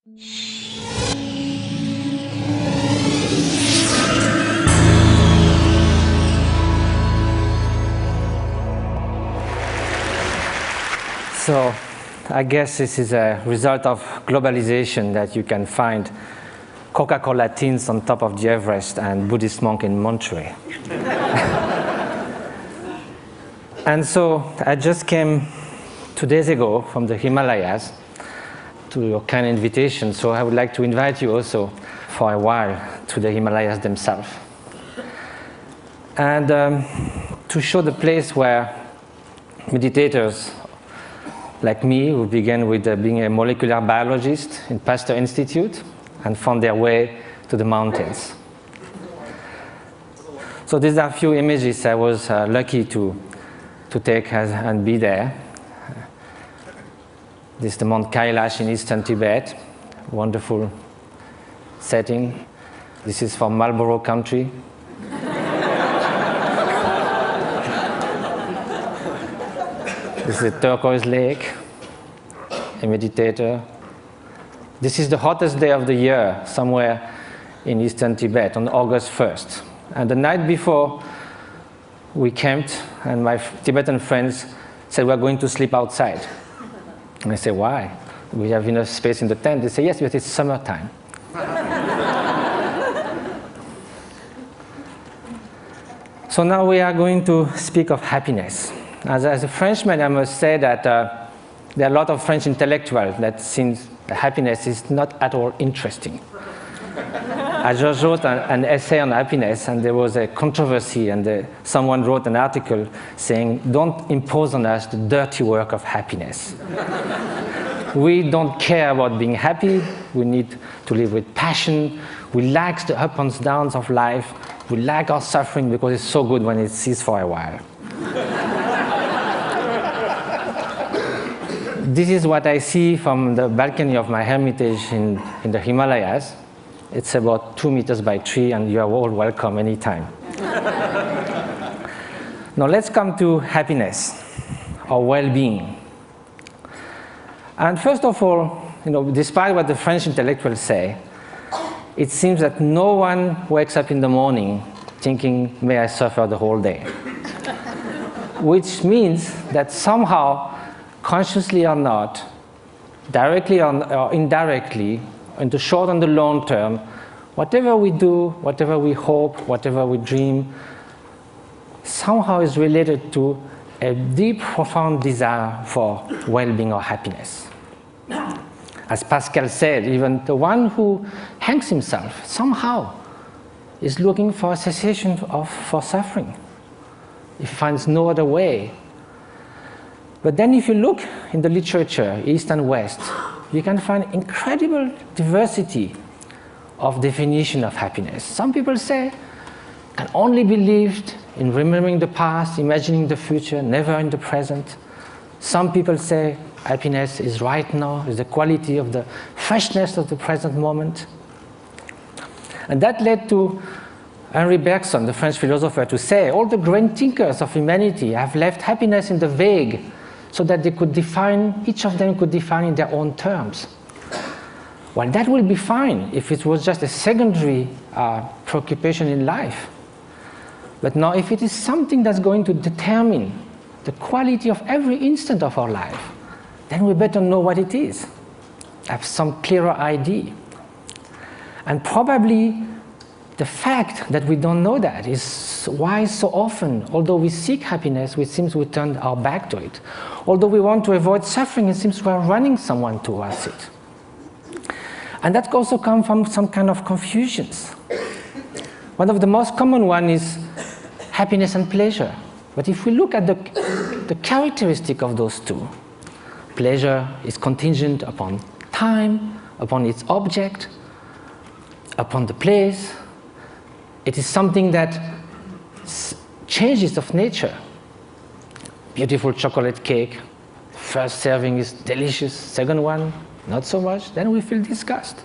So I guess this is a result of globalization that you can find Coca-Cola tins on top of the Everest and Buddhist monk in Monterey. And so I just came 2 days ago from the Himalayas to your kind invitation, so I would like to invite you also for a while to the Himalayas themselves. And to show the place where meditators like me, who began with being a molecular biologist in Pasteur Institute and found their way to the mountains. So these are a few images I was lucky to take and be there. This is the Mount Kailash in eastern Tibet, wonderful setting. This is from Marlborough country. This is a turquoise lake, a meditator. This is the hottest day of the year, somewhere in eastern Tibet, on August 1st. And the night before, we camped, and my Tibetan friends said, we're going to sleep outside. And I said, why? We have enough space in the tent. They say, yes, but it's summertime. So now we are going to speak of happiness. As a Frenchman, I must say that there are a lot of French intellectuals that think happiness is not at all interesting. I just wrote an essay on happiness, and there was a controversy, and someone wrote an article saying, don't impose on us the dirty work of happiness. We don't care about being happy. We need to live with passion. We like the ups and downs of life. We like our suffering because it's so good when it ceases for a while. This is what I see from the balcony of my hermitage in the Himalayas. It's about 2 meters by 3, and you are all welcome anytime. Now let's come to happiness, or well-being. And first of all, despite what the French intellectuals say, it seems that no one wakes up in the morning thinking, may I suffer the whole day. Which means that somehow, consciously or not, directly or indirectly, in the short and the long term, whatever we do, whatever we hope, whatever we dream, somehow is related to a deep, profound desire for well-being or happiness. As Pascal said, even the one who hangs himself somehow is looking for a cessation for suffering. He finds no other way. But then if you look in the literature, East and West, you can find incredible diversity of definition of happiness. Some people say, can only be lived in remembering the past, imagining the future, never in the present. Some people say happiness is right now, is the quality of the freshness of the present moment. And that led to Henri Bergson, the French philosopher, to say all the great thinkers of humanity have left happiness in the vague, so that they could define, each of them could define in their own terms. Well, that will be fine if it was just a secondary preoccupation in life. But now, if it is something that's going to determine the quality of every instant of our life, then we better know what it is, have some clearer idea. And probably the fact that we don't know that is why so often, although we seek happiness, it seems we turn our back to it. Although we want to avoid suffering, it seems we are running someone towards it. And that also comes from some kind of confusions. One of the most common ones is happiness and pleasure. But if we look at the characteristic of those two, pleasure is contingent upon time, upon its object, upon the place. It is something that changes of nature. Beautiful chocolate cake, first serving is delicious, second one, not so much, then we feel disgust.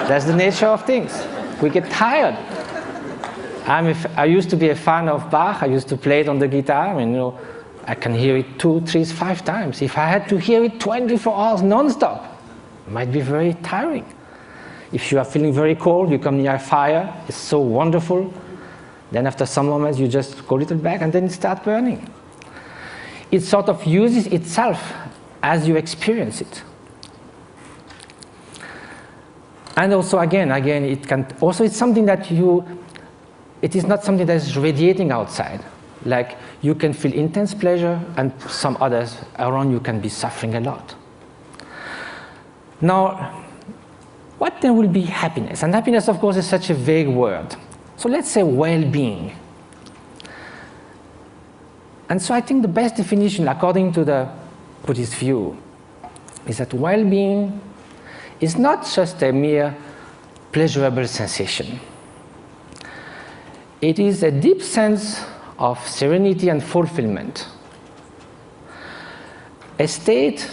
That's the nature of things. We get tired. I used to be a fan of Bach. I used to play it on the guitar. I I can hear it 2, 3, 5 times. If I had to hear it 24 hours non-stop, it might be very tiring. If you are feeling very cold, you come near a fire, it's so wonderful. Then after some moments, you just go a little back and then it starts burning. It sort of uses itself as you experience it. And also, again, it can also, it's something that it is not something that is radiating outside. Like, you can feel intense pleasure, and some others around you can be suffering a lot. Now, what then will be happiness? And happiness, of course, is such a vague word. So let's say well-being. And so I think the best definition, according to the Buddhist view, is that well-being is not just a mere pleasurable sensation. It is a deep sense of serenity and fulfillment, a state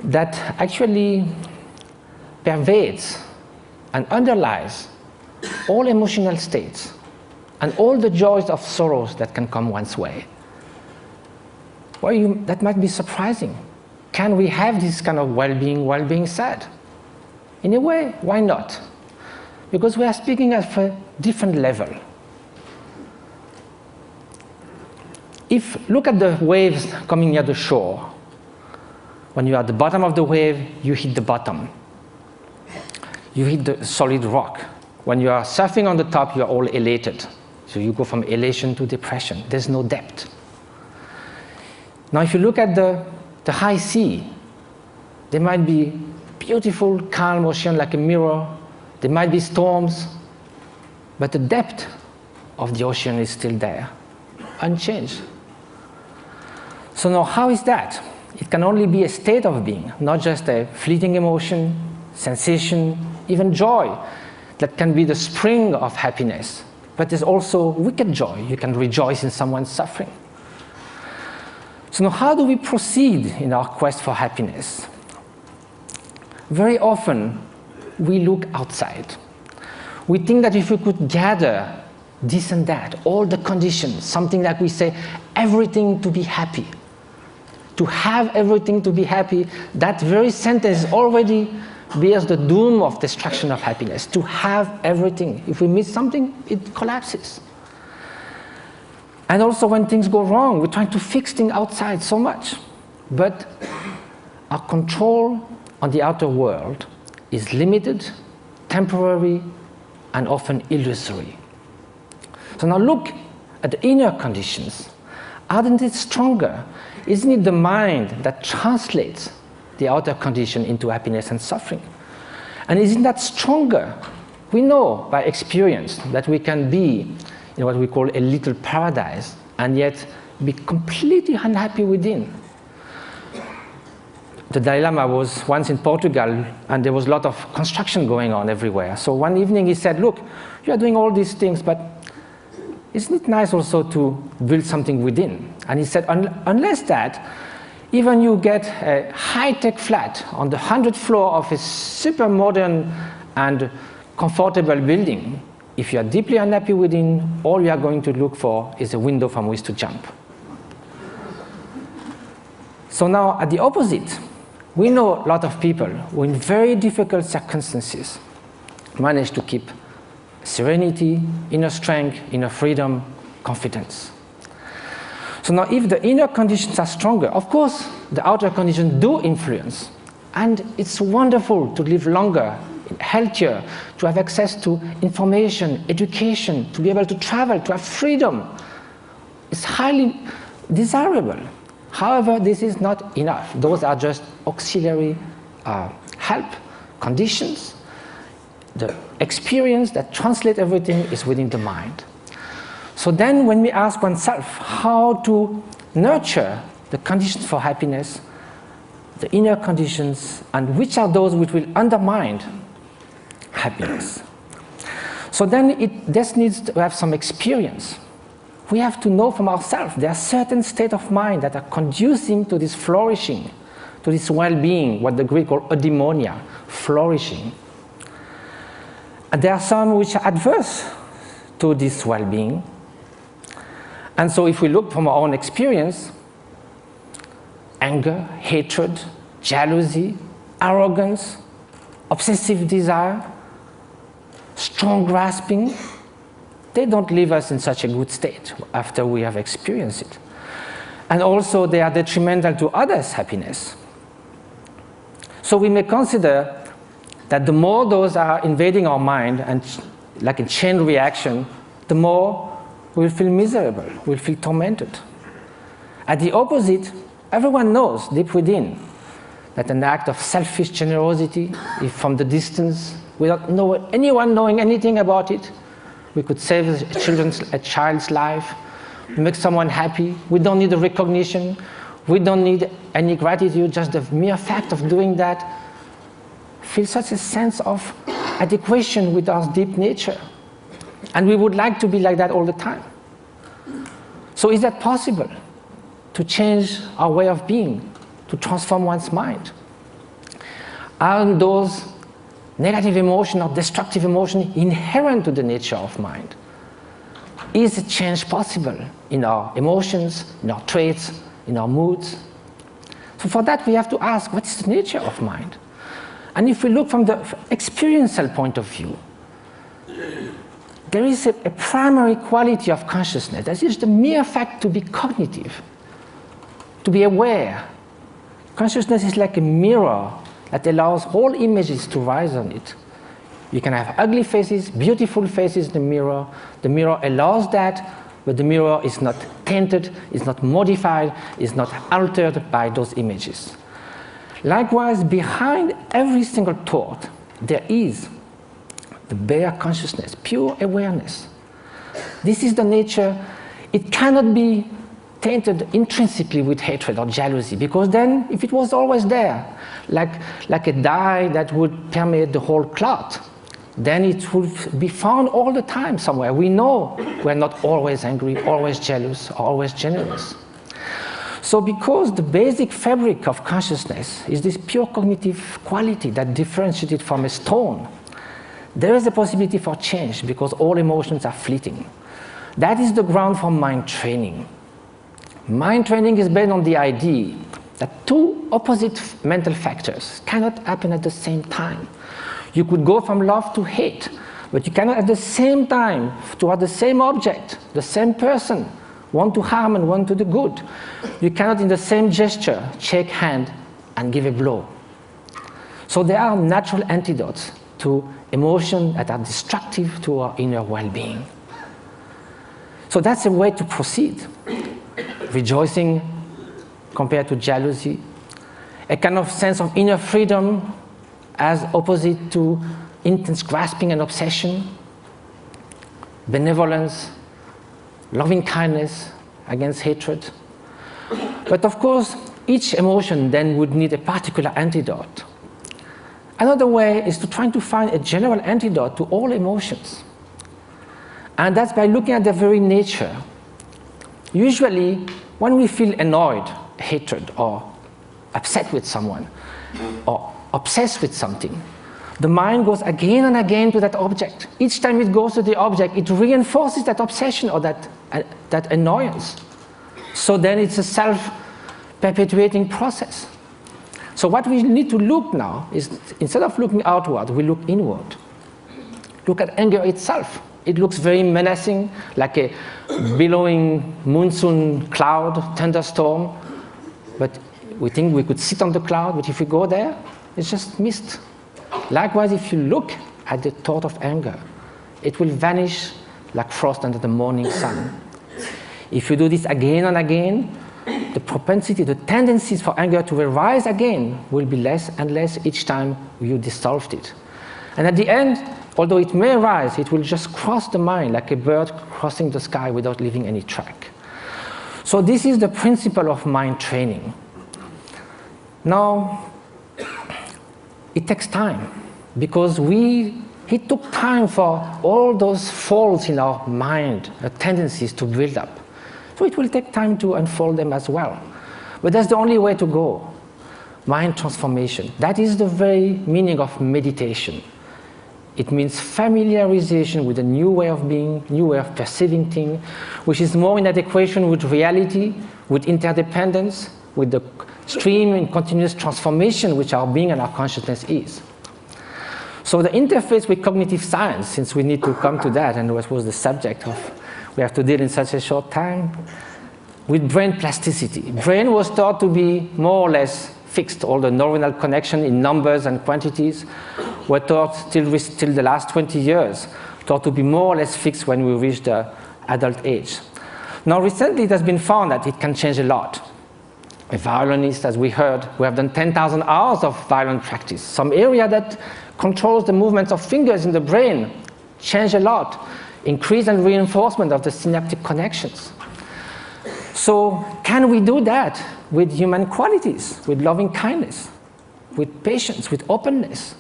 that actually pervades and underlies all emotional states and all the joys of sorrows that can come one's way. Well, that might be surprising. Can we have this kind of well-being while being sad? In a way, why not? Because we are speaking at a different level. Look at the waves coming near the shore. When you are at the bottom of the wave, you hit the bottom. You hit the solid rock. When you are surfing on the top, you are all elated. So you go from elation to depression. There's no depth. Now, if you look at the high sea, there might be beautiful, calm ocean like a mirror. There might be storms, but the depth of the ocean is still there, unchanged. So now, how is that? It can only be a state of being, not just a fleeting emotion, sensation, even joy that can be the spring of happiness. But there's also wicked joy. You can rejoice in someone's suffering. So now, how do we proceed in our quest for happiness? Very often, we look outside. We think that if we could gather this and that, all the conditions, something like we say, everything to be happy, to have everything to be happy, that very sentence already bears the doom of destruction of happiness. To have everything. If we miss something, it collapses. And also when things go wrong, we're trying to fix things outside so much. But our control on the outer world is limited, temporary, and often illusory. So now look at the inner conditions. Aren't it stronger? Isn't it the mind that translates the outer condition into happiness and suffering? And isn't that stronger? We know by experience that we can be in what we call a little paradise and yet be completely unhappy within. The Dalai Lama was once in Portugal and there was a lot of construction going on everywhere. So one evening he said, look, you are doing all these things, but isn't it nice also to build something within? And he said, unless that, even you get a high-tech flat on the 100th floor of a super modern and comfortable building, if you are deeply unhappy within, all you are going to look for is a window from which to jump. So now, at the opposite, we know a lot of people who in very difficult circumstances manage to keep serenity, inner strength, inner freedom, confidence. So now if the inner conditions are stronger, of course the outer conditions do influence. And it's wonderful to live longer, healthier, to have access to information, education, to be able to travel, to have freedom. It's highly desirable. However, this is not enough. Those are just auxiliary help, conditions. The experience that translates everything is within the mind. So then when we ask oneself how to nurture the conditions for happiness, the inner conditions, and which are those which will undermine happiness. So then this needs to have some experience. We have to know from ourselves there are certain states of mind that are conducing to this flourishing, to this well-being, what the Greek call eudaimonia, flourishing. And there are some which are adverse to this well-being. And so if we look from our own experience, anger, hatred, jealousy, arrogance, obsessive desire, strong grasping, they don't leave us in such a good state after we have experienced it. And also they are detrimental to others' happiness. So we may consider that the more those are invading our mind, and like a chain reaction, the more we'll feel miserable, we'll feel tormented. At the opposite, everyone knows deep within that an act of selfish generosity, if from the distance, without anyone knowing anything about it, we could save a child's life, make someone happy. We don't need a recognition. We don't need any gratitude. Just the mere fact of doing that feels such a sense of adequation with our deep nature. And we would like to be like that all the time. So is that possible? To change our way of being, to transform one's mind? Are those negative emotions or destructive emotions inherent to the nature of mind? Is a change possible in our emotions, in our traits, in our moods? So for that we have to ask, what is the nature of mind? And if we look from the experiential point of view, there is a primary quality of consciousness. That is the mere fact to be cognitive, to be aware. Consciousness is like a mirror that allows all images to rise on it. You can have ugly faces, beautiful faces in the mirror. The mirror allows that, but the mirror is not tainted, is not modified, is not altered by those images. Likewise, behind every single thought, there is the bare consciousness, pure awareness. This is the nature. It cannot be tainted intrinsically with hatred or jealousy, because then, if it was always there, like a dye that would permeate the whole cloth, then it would be found all the time somewhere. We know we're not always angry, always jealous, or always generous. So because the basic fabric of consciousness is this pure cognitive quality that differentiates it from a stone, there is a possibility for change, because all emotions are fleeting. That is the ground for mind training. Mind training is based on the idea that two opposite mental factors cannot happen at the same time. You could go from love to hate, but you cannot at the same time, toward the same object, the same person, want to harm and want to do good. You cannot in the same gesture shake hand and give a blow. So there are natural antidotes to emotions that are destructive to our inner well-being. So that's a way to proceed. Rejoicing compared to jealousy, a kind of sense of inner freedom as opposite to intense grasping and obsession, benevolence, loving kindness against hatred. But of course, each emotion then would need a particular antidote. Another way is to try to find a general antidote to all emotions. And that's by looking at their very nature. Usually, when we feel annoyed, hatred, or upset with someone, or obsessed with something, the mind goes again and again to that object. Each time it goes to the object, it reinforces that obsession or that annoyance. So then it's a self-perpetuating process. So what we need to look now is, instead of looking outward, we look inward. Look at anger itself. It looks very menacing, like a billowing monsoon cloud, thunderstorm. But we think we could sit on the cloud, but if we go there, it's just mist. Likewise, if you look at the thought of anger, it will vanish like frost under the morning sun. If you do this again and again, the propensity, the tendencies for anger to arise again will be less and less each time you dissolved it. And at the end, although it may arise, it will just cross the mind like a bird crossing the sky without leaving any track. So this is the principle of mind training. Now, it takes time, because it took time for all those faults in our mind, the tendencies to build up. So it will take time to unfold them as well. But that's the only way to go. Mind transformation. That is the very meaning of meditation. It means familiarization with a new way of being, new way of perceiving things, which is more in adequation with reality, with interdependence, with the stream and continuous transformation which our being and our consciousness is. So the interface with cognitive science, since we need to come to that, and what was the subject of we have to deal in such a short time, with brain plasticity. Brain was thought to be more or less fixed. All the neuronal connection in numbers and quantities were thought till the last 20 years, thought to be more or less fixed when we reach the adult age. Now recently it has been found that it can change a lot. A violinist, as we heard, we have done 10,000 hours of violin practice. Some area that controls the movements of fingers in the brain change a lot. Increase and reinforcement of the synaptic connections. So can we do that with human qualities, with loving kindness, with patience, with openness?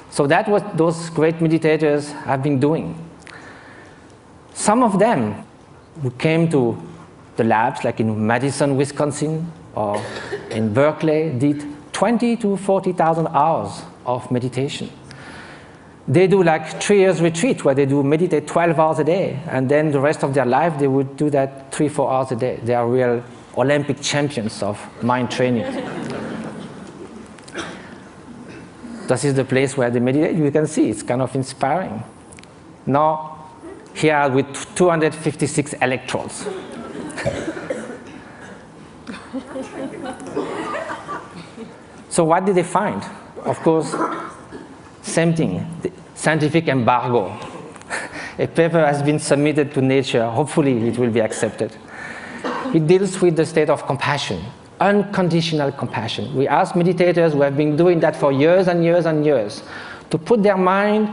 So that's what those great meditators have been doing. Some of them who came to the labs, like in Madison, Wisconsin, or in Berkeley, did 20 to 40,000 hours of meditation. They do like 3 years retreat where they do meditate 12 hours a day, and then the rest of their life they would do that 3-4 hours a day. They are real Olympic champions of mind training. This is the place where they meditate. You can see it's kind of inspiring. Now, here with 256 electrodes. So what did they find? Of course, same thing, the scientific embargo. A paper has been submitted to Nature. Hopefully it will be accepted. It deals with the state of compassion, unconditional compassion. We ask meditators who have been doing that for years and years and years to put their mind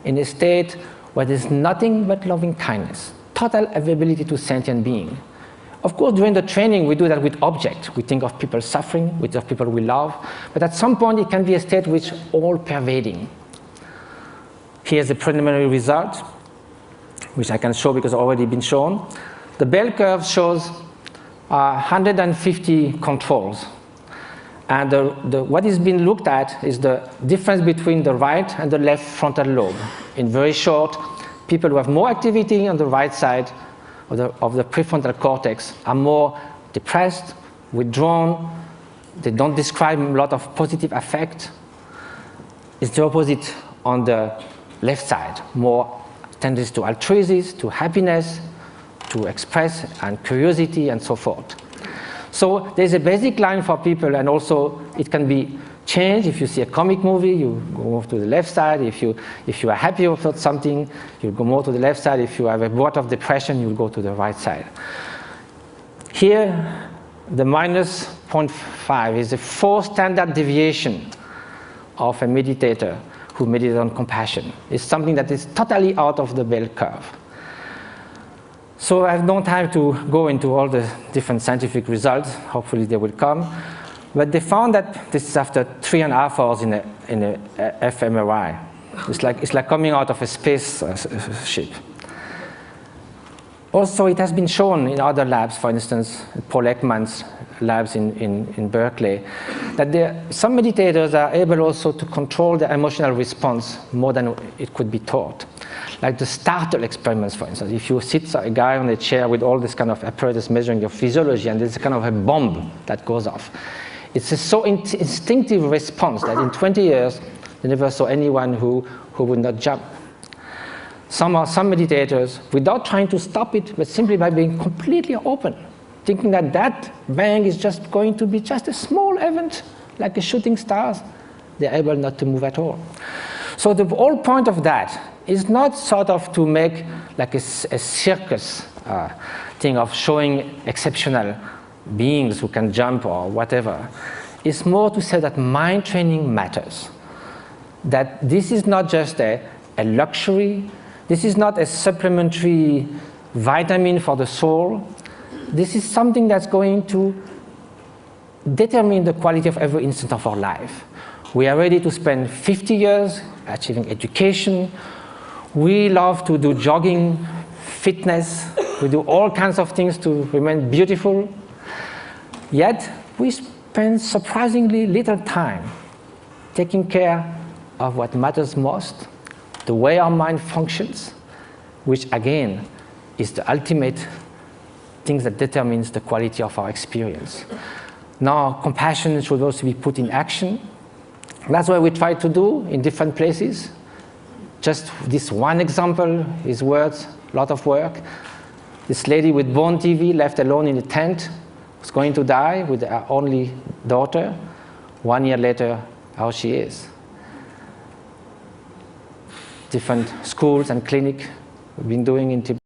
in a state where there's nothing but loving kindness, total availability to sentient being. Of course, during the training, we do that with objects. We think of people suffering, we think of people we love, but at some point it can be a state which is all-pervading. Here's the preliminary result, which I can show because it's already been shown. The bell curve shows 150 controls. And what is being looked at is the difference between the right and the left frontal lobe. In very short, people who have more activity on the right side of the prefrontal cortex are more depressed, withdrawn, they don't describe a lot of positive affect. It's the opposite on the left side, more tendency to altruism, to happiness, to express, and curiosity, and so forth. So there's a basic line for people, and also it can be changed. If you see a comic movie, you go more to the left side. If you are happy about something, you go more to the left side. If you have a bout of depression, you go to the right side. Here, the minus 0.5 is a 4 standard deviation of a meditator who meditates on compassion. It's something that is totally out of the bell curve. So I have no time to go into all the different scientific results. Hopefully they will come. But they found that this is after 3.5 hours in a fMRI. It's like coming out of a space ship. Also, it has been shown in other labs, for instance, Paul Ekman's labs in Berkeley, that some meditators are able also to control the emotional response more than it could be taught. Like the startle experiments, for instance. If you sit a guy on a chair with all this kind of apparatus measuring your physiology, and there's a kind of a bomb that goes off. It's a so instinctive response that in 20 years, they never saw anyone who would not jump. Some meditators, without trying to stop it, but simply by being completely open, thinking that that bang is just going to be just a small event, like a shooting stars, they're able not to move at all. So the whole point of that is not sort of to make like a circus thing of showing exceptional beings who can jump or whatever. It's more to say that mind training matters. That this is not just a luxury. This is not a supplementary vitamin for the soul. This is something that's going to determine the quality of every instant of our life. We are ready to spend 50 years achieving education. We love to do jogging, fitness. We do all kinds of things to remain beautiful. Yet, we spend surprisingly little time taking care of what matters most, the way our mind functions, which again is the ultimate thing that determines the quality of our experience. Now, compassion should also be put in action. That's what we try to do in different places. Just this one example is worth a lot of work. This lady with bone TV left alone in a tent was going to die with her only daughter. 1 year later, how she is. Different schools and clinics we've been doing in Tibet.